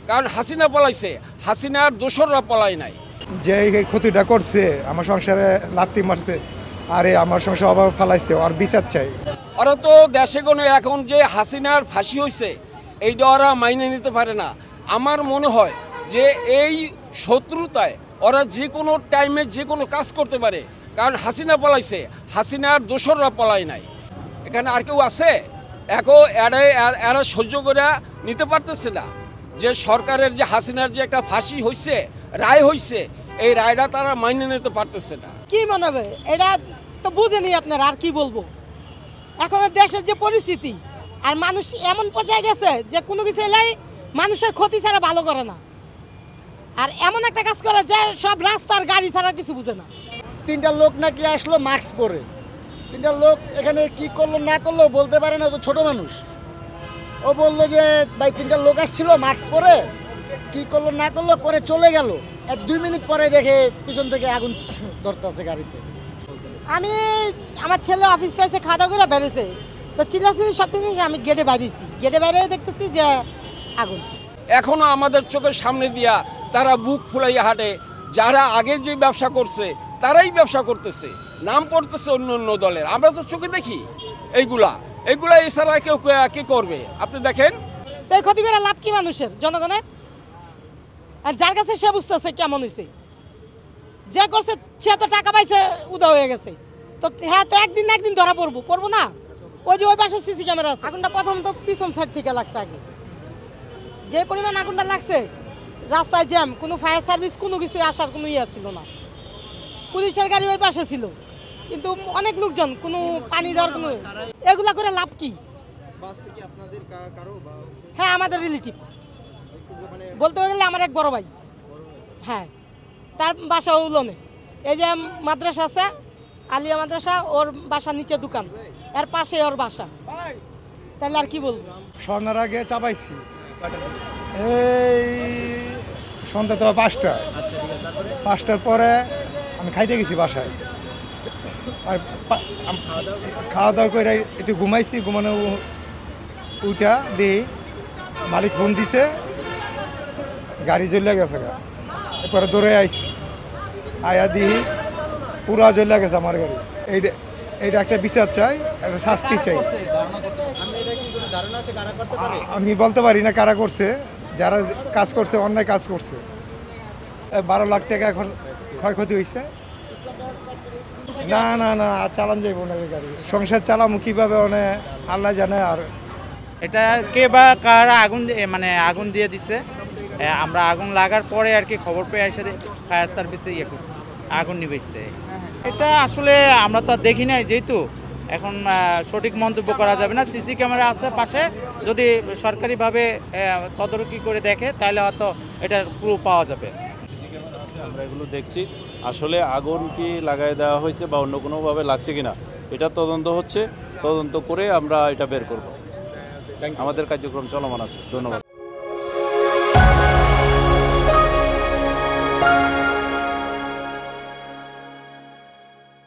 কারণ হাসিনা পলাইছে, হাসিনার দোসররা পলাই নাই। যে এই ক্ষতিটা করছে আমার সংসারে লাত্তি মারছে, আরে আমার সংসার অভাব ফেলাইছে, আর বিচার চাই। ওরা তো দেশে কোনো এখন যে হাসিনার ফাঁসি হয়েছে এইটা ওরা মাইনে নিতে পারে না। আমার মনে হয় যে এই শত্রুতায় ওরা যে কোনো টাইমে যে কোনো কাজ করতে পারে, কারণ হাসিনা পলাইছে, হাসিনার দোসররা পলাই নাই। এখানে আর কেউ আছে এখন এরা সহ্য করে নিতে পারতেছে না যে সরকারের যে হাসিনার যে একটা ফাঁসি হয়েছে, রায় হয়েছে, এই রায়টা তারা মাইনে নিতে পারতেছে না। কি মনে হবে এটা তো বুঝেনি আপনার, আর কি বলবো। এখন দেশের যে পরিস্থিতি আর মানুষ এমন পর্যায়ে গেছে যে কোনো কিছু এলাই মানুষের ক্ষতি ছাড়া ভালো করে না, আর এমন একটা কাজ করে যে সব রাস্তার গাড়ি ছাড়া কিছু বুঝে না। তিনটা লোক নাকি আসলো মাস্ক পরে, তিনটা লোক এখানে কি করলো না করলো বলতে পারে না, তো ছোট মানুষ। ও বললো যে ভাই তিনটা লোক আসছিল মাস্ক পরে, কি করলো না করলো করে চলে গেল। 1-2 মিনিট পরে দেখে পিছন থেকে আগুন ধরতেছে গাড়িতে। আমি আমার ছেলে অফিস থেকে এসে খাওয়া দাওয়া করে বেরিয়েছে, তো চিল্লাচিল্লি সব কিছু আমি গেটে বাইরেছি, গেটে বাইরে দেখতেছি যে আগুন। এখনো আমাদের চোখের সামনে দিয়া তারা বুক ফুলাইয়া হাঁটে। যারা আগে যে ব্যবসা করছে তারাই ব্যবসা করতেছে, নাম পড়তেছে অন্য অন্য দলের। আমরা তো চোখে দেখি এইগুলা এছাড়া কেউ কি করবে? আপনি দেখেন তো এই ক্ষতি করে লাভ কি মানুষের, জনগণের? আর যার কাছে সে বুঝতেছে কেমন হয়েছে, যে করছে সে তো টাকা পাইছে, উদা হয়ে গেছে। তো হ্যাঁ, তো একদিন ধরা পড়বো না। ওই যে ওই পাশে সিসি ক্যামেরা আছে। আগুনটা প্রথম তো পিছন সাইড থেকে লাগছে। আগে যে পরিমাণ আগুনটা লাগছে, রাস্তায় জ্যাম, কোনো ফায়ার সার্ভিস কোনো কিছু আসার কোনো ইয়ে ছিল না। পুলিশের গাড়ি ওই পাশে ছিল, কিন্তু অনেক লোকজন, কোনো পানি দেওয়ার কোনো, এগুলা করে লাভ কি? হ্যাঁ, আমাদের রিলেটিভ বলতে গেলে আমার এক বড় ভাই। হ্যাঁ, তার বাসা উলনে। এই যে মাদ্রাসা আছে, আলিয়া মাদ্রাসা, ওর বাসা নিচে দোকান, এর পাশে ওর বাসা। তাহলে আর কি বলবো? স্বর্ণের আগে চাপাইছি এই সন্ধ্যা তো 5টার পরে আমি খাইতে গেছি বাসায়। আর খাওয়া দাওয়া করে একটু ঘুমাইছি, ঘুমানো উঠা দিই মালিক ফোন দিছে, গাড়ি জ্বলে গেছে। এরপরে দৌড়ে আইছি, আয়া দিই পুরা জ্বলে গেছে আমার গাড়ি। এইটা একটা বিচার চাই, একটা শাস্তি চাই। আমি বলতে পারি না কারা করছে, যারা কাজ করছে অন্যায় কাজ করছে। 12 লাখ টাকা ক্ষয়ক্ষতি হয়েছে। না চালান যাইব না গাড়ি, সংসার চালামু কিভাবে আল্লাহ জানে। আর এটা কে বা কারা আগুন দিয়ে দিছে। আমরা আগুন লাগার পরে আর কি খবর পেয়ে এসে ফায়ার সার্ভিসে করছি, আগুন নিবেছে। এটা আসলে আমরা তো দেখি নাই, যেহেতু এখন সঠিক মন্তব্য করা যাবে না। সিসি ক্যামেরা আছে পাশে, যদি সরকারিভাবে তদারকি করে দেখে তাহলে হয়তো এটার প্রুফ পাওয়া যাবে। সিসি ক্যামেরা আছে, আমরা এগুলো দেখছি। আসলে আগুন কি লাগাই দেওয়া হয়েছে বা অন্য কোনোভাবে লাগছে কিনা এটা তদন্ত হচ্ছে, তদন্ত করে আমরা এটা বের করব। আমাদের কার্যক্রম চলমান আছে। ধন্যবাদ।